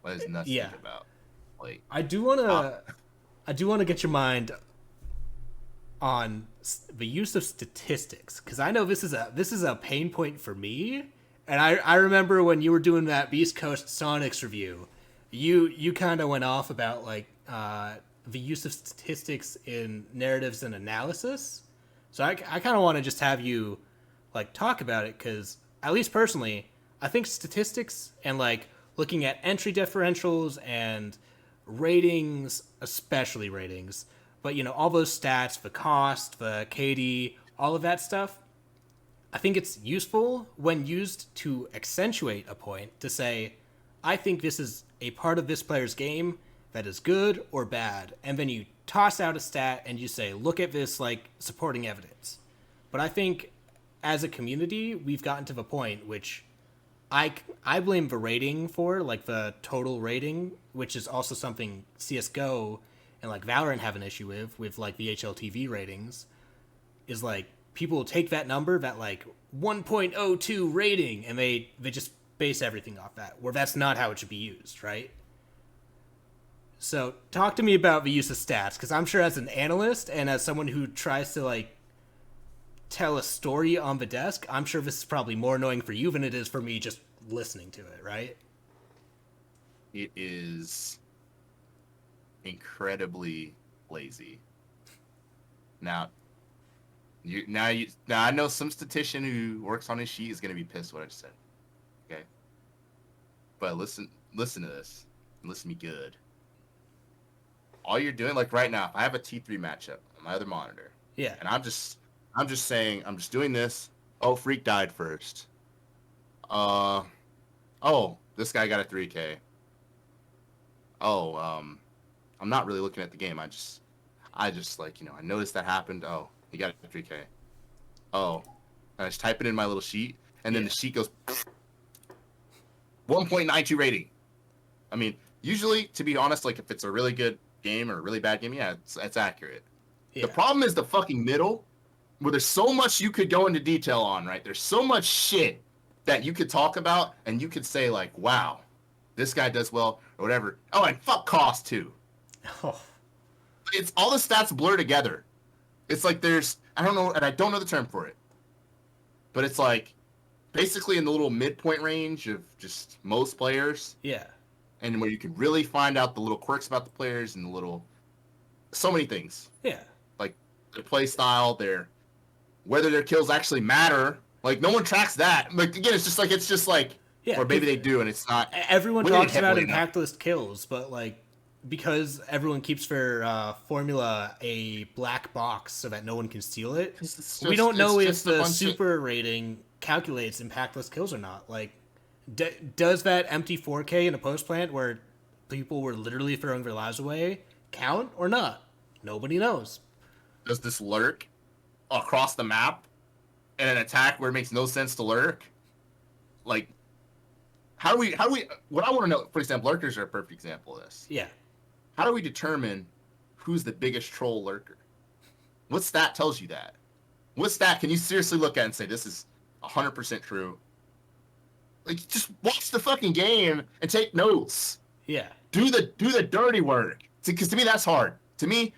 That is nuts to Yeah, think about. Like, I do uh, wanna I do want to get your mind on the use of statistics because I know this is a pain point for me. And I remember when you were doing that Beast Coast Sonics review, you kind of went off about like the use of statistics in narratives and analysis. So I kind of want to just have you like talk about it because at least personally, I think statistics and like looking at entry differentials and ratings, especially ratings, but all those stats, the cost, the KD, all of that stuff, I think it's useful when used to accentuate a point to say, I think this is a part of this player's game that is good or bad. And then you toss out a stat and you say, look at this like supporting evidence. But I think as a community, we've gotten to the point which I blame the rating for, like the total rating, which is also something CS:GO and like Valorant have an issue with like the HLTV ratings, is like people take that number, that like 1.02 rating, and they just base everything off that, where that's not how it should be used, right? So talk to me about the use of stats, because I'm sure as an analyst and as someone who tries to like tell a story on the desk, I'm sure this is probably more annoying for you than it is for me just listening to it, right? it is incredibly lazy. Now, now I know some statistician who works on his sheet is gonna be pissed what I just said. Okay, but listen to this. Listen to me good. All you're doing, like right now, if I have a T3 matchup on my other monitor, Yeah. and I'm just saying, I'm just doing this. Oh, Freak died first. Uh, oh, this guy got a 3K. Oh, I'm not really looking at the game. I just like, I noticed that happened. Oh, he got a 3K. Oh, and I just type it in my little sheet, and then Yeah. the sheet goes 1.92 rating. I mean, usually, to be honest, like if it's a really good game or a really bad game, yeah, it's accurate. The Yeah. problem is the fucking middle, where there's so much you could go into detail on, right? There's so much shit that you could talk about, and you could say like, wow, this guy does well, or whatever. Oh, and fuck cost too. Oh. It's all the stats blur together. It's like there's, I don't know, and I don't know the term for it, but it's like basically in the little midpoint range of just most players, Yeah. and where you can really find out the little quirks about the players and the little, so many things, Yeah. like their play style, their whether their kills actually matter. Like no one tracks that. Like again, it's just like, Yeah. or maybe Because they do, and it's not everyone weighted talks about heavily enough. impact list kills, but like because everyone keeps their formula a black box so that no one can steal it, we don't It's know if just a the bunch of super rating calculates impactless kills or not. Like, does that empty 4K in a post plant where people were literally throwing their lives away count or not? Nobody knows. does this lurk across the map in an attack where it makes no sense to lurk. Like, how do we? What I want to know, for example, lurkers are a perfect example of this. Yeah. How do we determine who's the biggest troll lurker? What stat tells you that? What stat can you seriously look at and say this is 100% true? Like, just watch the fucking game and take notes. Yeah. Do the dirty work. Because to me that's hard. To me,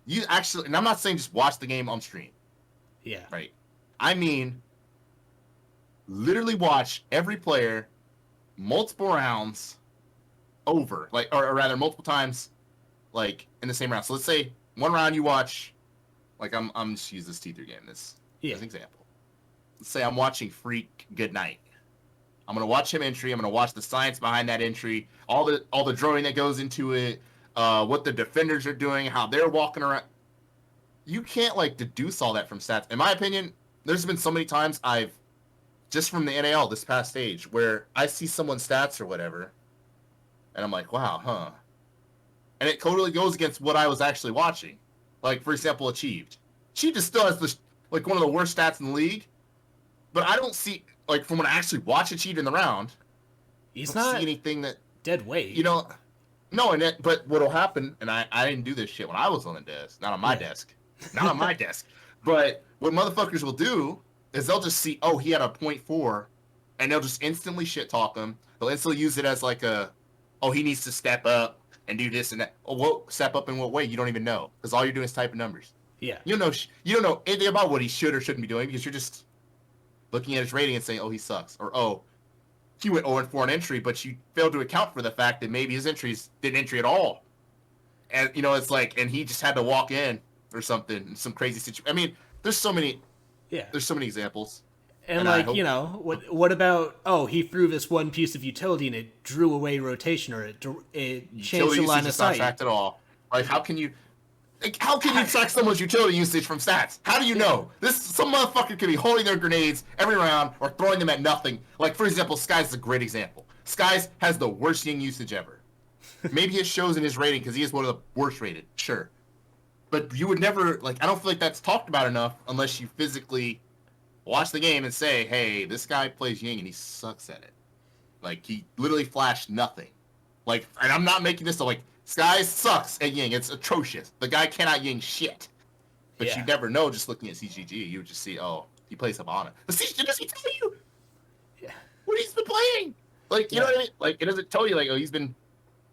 you actually, and I'm not saying just watch the game on stream, Yeah. right? I mean, literally watch every player multiple rounds over, like, or rather multiple times, like in the same round. So let's say one round you watch, like I'm just use this T3 game this Yeah. as an example. Let's say I'm watching Freak Goodnight. I'm gonna watch him entry. I'm gonna watch the science behind that entry, all the drawing that goes into it, what the defenders are doing, how they're walking around. You can't like deduce all that from stats. In my opinion, there's been so many times I've just from the NAL this past stage where I see someone's stats or whatever, and I'm like, wow, huh? And it totally goes against what I was actually watching. Like for example, Achieved. Achieved is still has the, like one of the worst stats in the league, but I don't see like from when I actually watch Achieved in the round, I He's don't see not anything that dead weight. you know. No, and it, but what'll happen? And I didn't do this shit when I was on the desk, not on my Yeah. desk, not on my desk. But what motherfuckers will do is they'll just see, oh, he had a .4, and they'll just instantly shit talk him. They'll instantly use it as like a oh, he needs to step up and do this and that. Oh, well, step up in what way? You don't even know because all you're doing is typing numbers. Yeah. You don't know anything about what he should or shouldn't be doing because you're just looking at his rating and saying, oh, he sucks, or oh, he went 0-4 an entry, but you failed to account for the fact that maybe his entries didn't entry at all. And, it's like, and he just had to walk in or something, some crazy situation. I mean, there's so many examples. And like, what about, oh, he threw this one piece of utility and it drew away rotation, or it changed the line of sight. Not tracked at all. Like, how can you track someone's utility usage from stats? How do you know? Some motherfucker could be holding their grenades every round or throwing them at nothing. Like, for example, Skies is a great example. Skies has the worst Ying usage ever. Maybe it shows in his rating because he is one of the worst rated, sure. But you would never, like, I don't feel like that's talked about enough unless you physically watch the game and say, hey, this guy plays Ying and he sucks at it. Like, he literally flashed nothing. Like, and I'm not making this up, like, Skies sucks at Ying. It's atrocious. The guy cannot Ying shit. But you never know just looking at CGG. You would just see, oh, he plays Habana. The CGG doesn't tell you what he's been playing. Like, you know what I mean? Like, it doesn't tell you, like, oh, he's been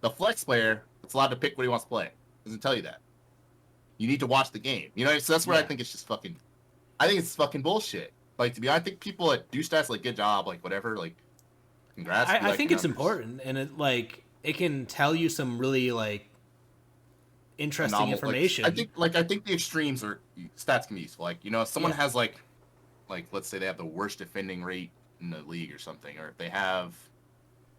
the flex player that's allowed to pick what he wants to play. It doesn't tell you that. You need to watch the game. You know, so that's where I think it's just fucking, I think it's fucking bullshit. Like, to be honest, I think people that do stats, like, good job, like, whatever, like, congrats. I think it's important, and it, like, it can tell you some really, like, interesting information. Like, I think the extremes stats can be useful. Like, if someone has, like, let's say they have the worst defending rate in the league or something, or if they have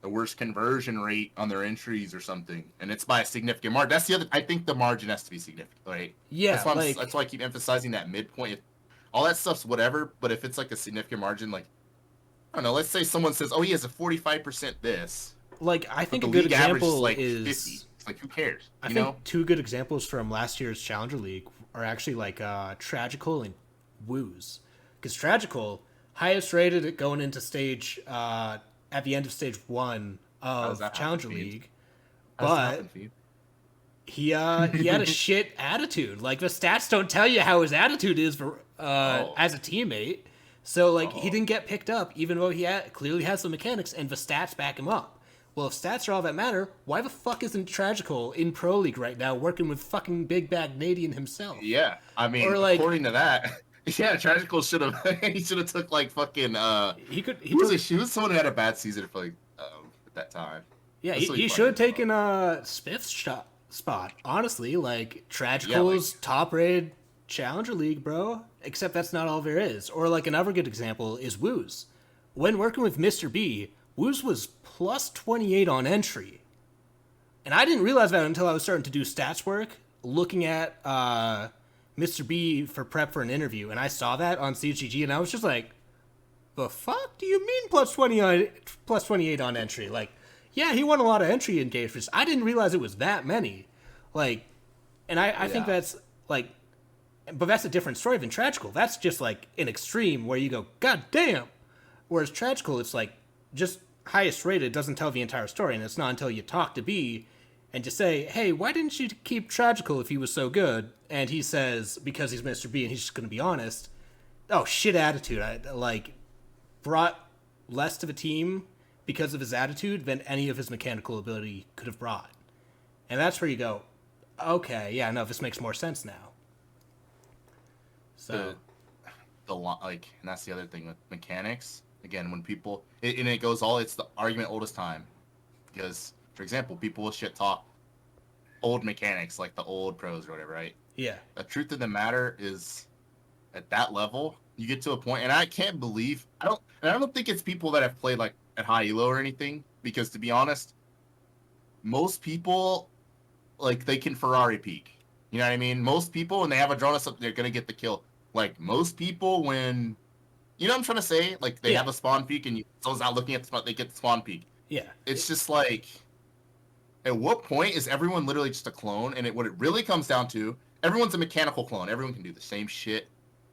the worst conversion rate on their entries or something, and it's by a significant margin. That's the other. I think the margin has to be significant, right? Yeah, that's why I keep emphasizing that midpoint. All that stuff's whatever, but if it's like a significant margin, like, I don't know. Let's say someone says, "Oh, he has a 45% this." Like, I think a good example is 50. It's like, who cares? I think two good examples from last year's Challenger League are actually like Tragical and Woos, because Tragical highest rated going into stage. At the end of stage 1 of Challenger League, but he had a shit attitude. Like, the stats don't tell you how his attitude is for as a teammate. So, like, he didn't get picked up, even though he clearly has the mechanics, and the stats back him up. Well, if stats are all that matter, why the fuck isn't Tragical in Pro League right now working with fucking Big Bag Nadian himself? Yeah, I mean, or like, according to that. Yeah, Tragical should have. He should have took like fucking. He was someone who had a bad season for like at that time. Yeah, he should have taken Spiff's spot. Honestly, like, Tragical's top-rated Challenger League, bro. Except that's not all there is. Or like, another good example is Woos. When working with Mr. B, Woos was plus 28 on entry, and I didn't realize that until I was starting to do stats work, looking at Mr. B for prep for an interview, and I saw that on CGG, and I was just like, the fuck do you mean plus 28 on entry? Like, yeah, he won a lot of entry engagements. I didn't realize it was that many. Like, and I think that's, like, but that's a different story than Tragical. That's just, like, an extreme where you go, God damn! Whereas Tragical, it's, like, just highest rated, doesn't tell the entire story, and it's not until you talk to B and just say, hey, why didn't you keep Tragical if he was so good? And he says, because he's Mr. B and he's just going to be honest, oh, shit attitude. Brought less to the team because of his attitude than any of his mechanical ability could have brought. And that's where you go, okay, yeah, no, this makes more sense now. So, and that's the other thing with mechanics. Again, when people, and it goes it's the argument oldest time. Because, for example, people will shit talk old mechanics, like the old pros or whatever, right? Yeah. The truth of the matter is, at that level, you get to a point, and I can't believe, I don't think it's people that have played, like, at high elo or anything, because, to be honest, most people, like, they can Ferrari peak. You know what I mean? Most people, when they have a drone or something, they're gonna get the kill. Like, most people, when, you know what I'm trying to say? Like, they have a spawn peak, and someone's not looking at the spot, they get the spawn peak. Yeah. It's just like, at what point is everyone literally just a clone? And what it really comes down to, everyone's a mechanical clone. Everyone can do the same shit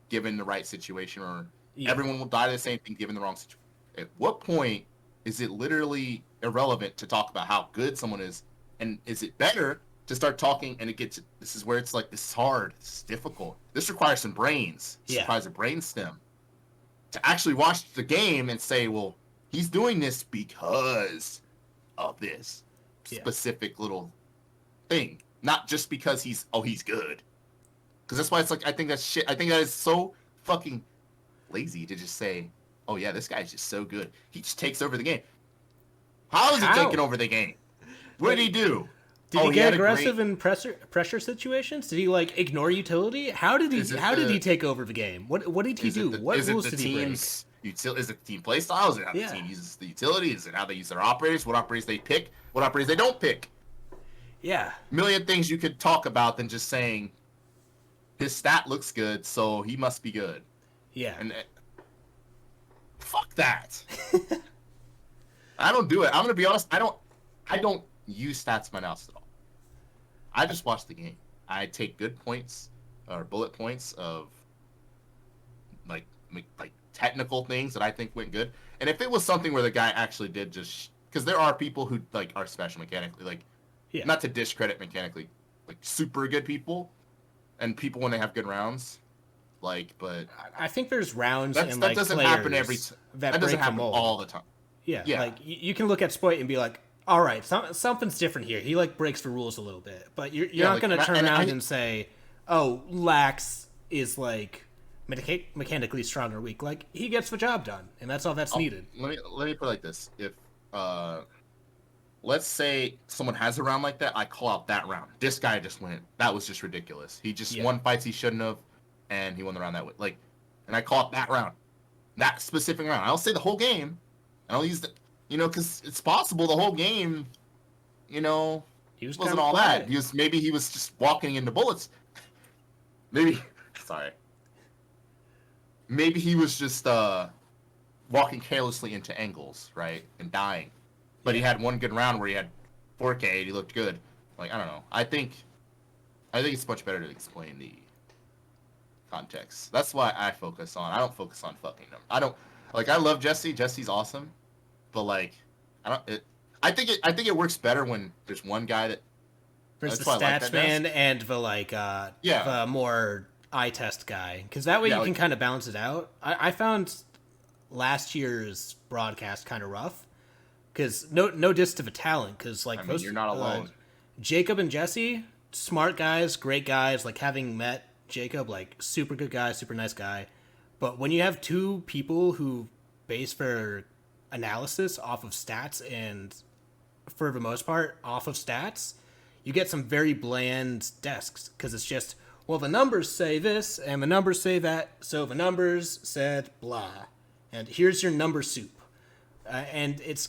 given the right situation, or everyone will die to the same thing given the wrong situation. At what point is it literally irrelevant to talk about how good someone is? And is it better to start talking, and this is where it's like, this is hard, this is difficult. This requires some brains. This requires a brain stem. To actually watch the game and say, well, he's doing this because of this. Yeah. specific little thing, not just because he's good. Because that's why it's like I think that's shit. I think that is so fucking lazy to just say, oh yeah, this guy's just so good. He just takes over the game. How is he taking over the game? What did he do? Did he get aggressive in pressure situations? Did he like ignore utility? How did he take over the game? What did he do? What rules did he break? Is it the team play style? Is it how the team uses the utility? Is it how they use their operators? What operators they pick? What operators they don't pick? Yeah. A million things you could talk about than just saying his stat looks good, so he must be good. Yeah. And fuck that. I don't do it. I'm gonna be honest. I don't use stats in my analysis at all. I just watch the game. I take good points or bullet points of like technical things that I think went good. And if it was something where the guy actually did just because there are people who like are special mechanically, like not to discredit mechanically, like super good people, and people when they have good rounds, like. But I think there's rounds and that doesn't happen that doesn't happen all the time. Yeah, like you can look at Spoit and be like, all right, something's different here. He like breaks the rules a little bit, but you're not going to turn around and say, oh, Lax is like mechanically strong or weak. Like he gets the job done, and that's all that's needed. Let me put it like this: if let's say someone has a round like that, I call out that round. This guy just went. That was just ridiculous. He just won fights he shouldn't have, and he won the round that way. Like, and I call it that round, that specific round. I don't say the whole game. I don't use the. Because it's possible the whole game, he wasn't all that. Maybe he was just walking into bullets. Maybe he was just walking carelessly into angles, right, and dying. But he had one good round where he had 4K and he looked good. Like I don't know. I think it's much better to explain the context. That's why I focus on. I don't focus on fucking them. I don't like. I love Jesse. Jesse's awesome. But like, I think it works better when there's one guy that. There's the stats man and the the more eye test guy, because that way you can kind of balance it out. I found last year's broadcast kind of rough, because no diss to the talent, because like you're not alone. Jacob and Jesse, smart guys, great guys. Like having met Jacob, like super good guy, super nice guy. But when you have two people who base their analysis off of stats and for the most part off of stats, you get some very bland desks, because it's just, well, the numbers say this and the numbers say that, so the numbers said blah, and here's your number soup, and it's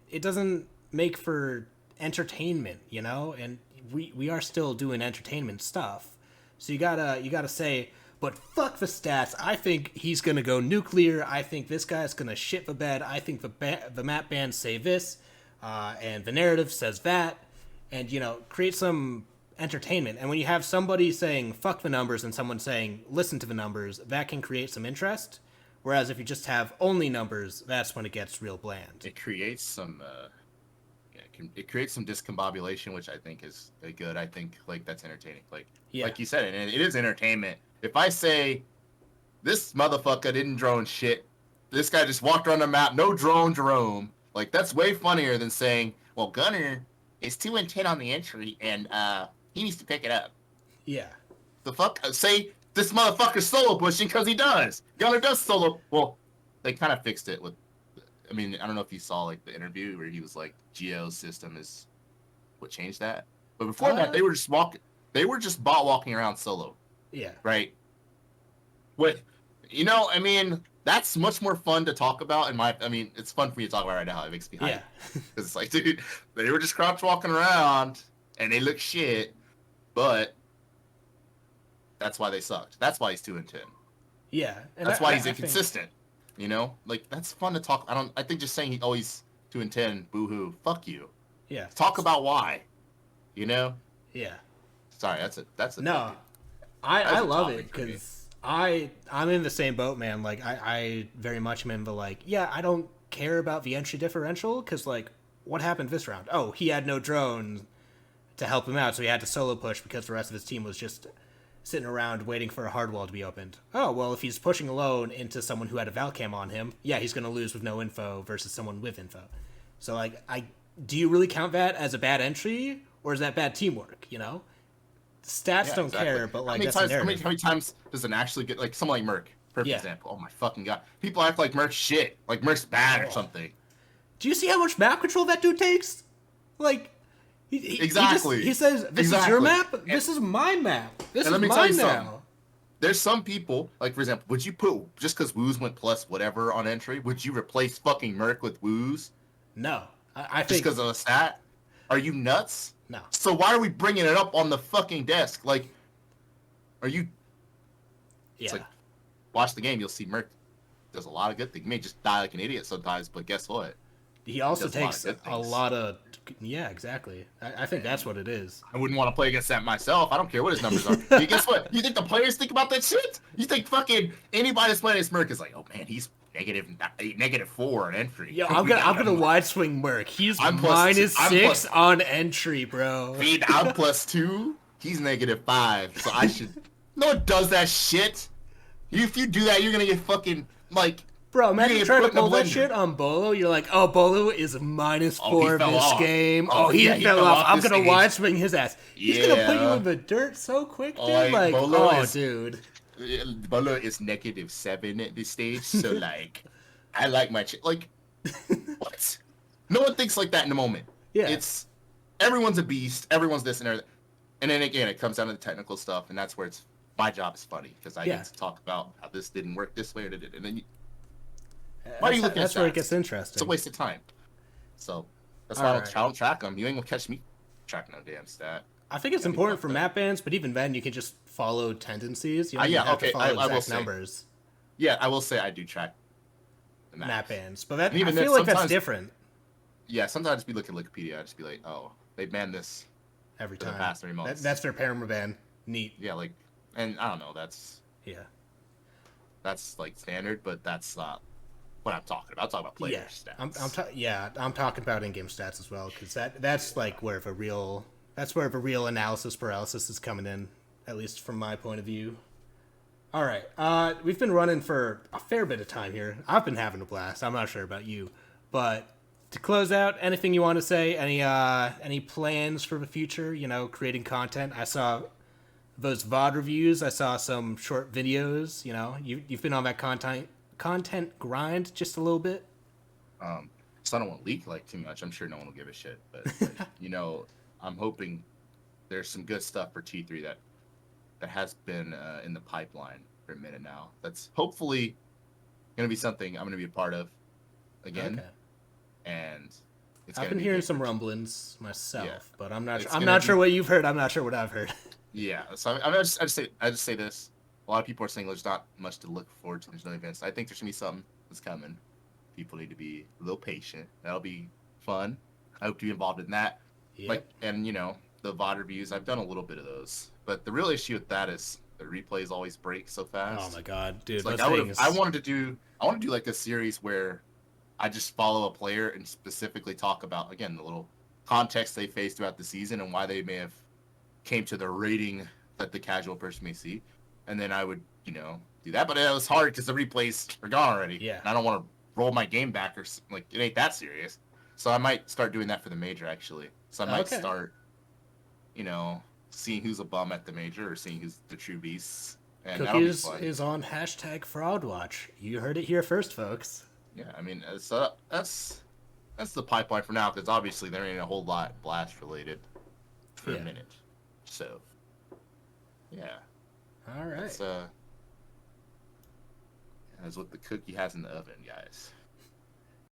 it doesn't make for entertainment, and we are still doing entertainment stuff, so you gotta say, but fuck the stats. I think he's going to go nuclear. I think this guy's going to shit the bed. I think the map bans say this, and the narrative says that. And, create some entertainment. And when you have somebody saying fuck the numbers and someone saying listen to the numbers, that can create some interest. Whereas if you just have only numbers, that's when it gets real bland. It creates some... it creates some discombobulation, which I think is good. I think like that's entertaining. Like you said, and it is entertainment. If I say, this motherfucker didn't drone shit, this guy just walked around the map, no drone Jerome, like, that's way funnier than saying, well, Gunner is 2-10 on the entry, and he needs to pick it up. Yeah. The fuck? Say, this motherfucker's solo pushing because he does. Gunner does solo. Well, they kind of fixed it with, I don't know if you saw, like, the interview where he was like, Geo's system is what changed that. But before that, they were just bot walking around solo. Yeah. Right. What, that's much more fun to talk about. It's fun for me to talk about right now. It makes me hype. Yeah. Because it's like, dude, they were just crouch walking around and they look shit, but that's why they sucked. That's why he's 2-10. Yeah. And that's why he's inconsistent. Like, that's fun to talk. I think just saying he's 2-10, boo-hoo, fuck you. Yeah. Talk about why. Yeah. Sorry, that's a no. I love it, because I'm in the same boat, man. Like, I very much am in the, like, I don't care about the entry differential, because, like, what happened this round? Oh, he had no drone to help him out, so he had to solo push because the rest of his team was just sitting around waiting for a hard wall to be opened. Oh, well, if he's pushing alone into someone who had a Valcam on him, he's going to lose with no info versus someone with info. So, like, do you really count that as a bad entry, or is that bad teamwork? Stats Yeah, don't exactly. care, but like that's a how narrative. many times does it actually get like someone like Merc? Perfect Yeah. example. Oh my fucking god. People act like Merc's shit, like Merc's bad or something. Do you see how much map control that dude takes? Like, Exactly. he says, "This is your map. This is my map. This is let me tell you mine something. now." There's some people, like for example, would you put just because Woos went plus whatever on entry, would you replace fucking Merc with Woos No, I just think because of a stat? Are you nuts? no. So why are we bringing it up on the fucking desk? Like, are you? It's Yeah, like, watch the game, you'll see Merc does a lot of good things. He may just die like an idiot sometimes, but guess what? he also does a lot of takes good a things. lot of. Yeah, exactly. I think that's what it is. I wouldn't want to play against that myself. I don't care what his numbers are. Guess what? You think the players think about that shit? You think fucking anybody that's playing against Merc is like, oh man, he's -4 on entry. Yo, I'm gonna wide swing Merc. He's I'm -6 on entry, bro. I'm +2. He's -5. So I should. No one does that shit. If you do that, you're gonna get fucking like. Bro, imagine get trying put to in the pull that blender. shit on Bolo. You're like, oh, Bolo is -4 fell this off. game. Oh, He yeah, he fell fell off. off I'm this gonna stage. wide swing his ass. He's gonna put you Yeah. in the dirt so quick, dude. Like, Like, Bolo oh, is- dude. Bolo is -7 at this stage, so like, I like my like, what? No one thinks like that in the moment. Yeah. It's everyone's a beast. Everyone's this and everything. And then again, it comes down to the technical stuff, and that's where it's my job is funny because I Yeah. get to talk about how this didn't work this way or did it, and then why are you looking at That's where it stats? gets interesting. it's a waste of time. So that's All why right. I don't track them. You ain't gonna catch me tracking no damn stat. I think it's important for map bans, but even then, you can just follow tendencies. You don't yeah, even have to okay, follow I will exact say. numbers. Yeah, I will say I do track the Map maps. bans, but that And even I then, feel like that's sometimes- different Yeah, sometimes I just be looking at Wikipedia. I just be like, oh, they banned this. every For the time. past 3 months. That's their permaban. Neat. Yeah, like, and I don't know. That's Yeah. like standard, but that's not what I'm talking about. I'm talking about player stats. I'm talking about in-game stats as well, because that's like where the real analysis paralysis is coming in, at least from my point of view. All right, we've been running for a fair bit of time here. I've been having a blast. I'm not sure about you, but to close out, anything you want to say? Any plans for the future? Creating content. I saw those VOD reviews. I saw some short videos. You've been on that content grind just a little bit. So I don't want to leak like too much. I'm sure no one will give a shit, but I'm hoping there's some good stuff for T3 that has been in the pipeline for a minute now. That's hopefully going to be something I'm going to be a part of again. Okay. And it's I've been hearing some rumblings myself, but I'm not sure what you've heard. I'm not sure what I've heard. Yeah, so I just say this. A lot of people are saying there's not much to look forward to. There's no events. I think there's gonna be something that's coming. People need to be a little patient. That'll be fun. I hope to be involved in that. Yep. Like, and the VOD reviews. I've done a little bit of those, but the real issue with that is the replays always break so fast. Oh my god, dude! It's like those I want to do like a series where I just follow a player and specifically talk about, again, the little context they faced throughout the season and why they may have came to the rating that the casual person may see. And then I would, do that. But it was hard because the replays are gone already. Yeah. And I don't want to roll my game back or, like, it ain't that serious. So I might start doing that for the major, actually. So I might start, seeing who's a bum at the major or seeing who's the true beasts. And Cookiez is on #FraudWatch. You heard it here first, folks. Yeah, I mean, so that's the pipeline for now, because obviously there ain't a whole lot Blast related for a minute. So, yeah. All right. That's what the cookie has in the oven, guys.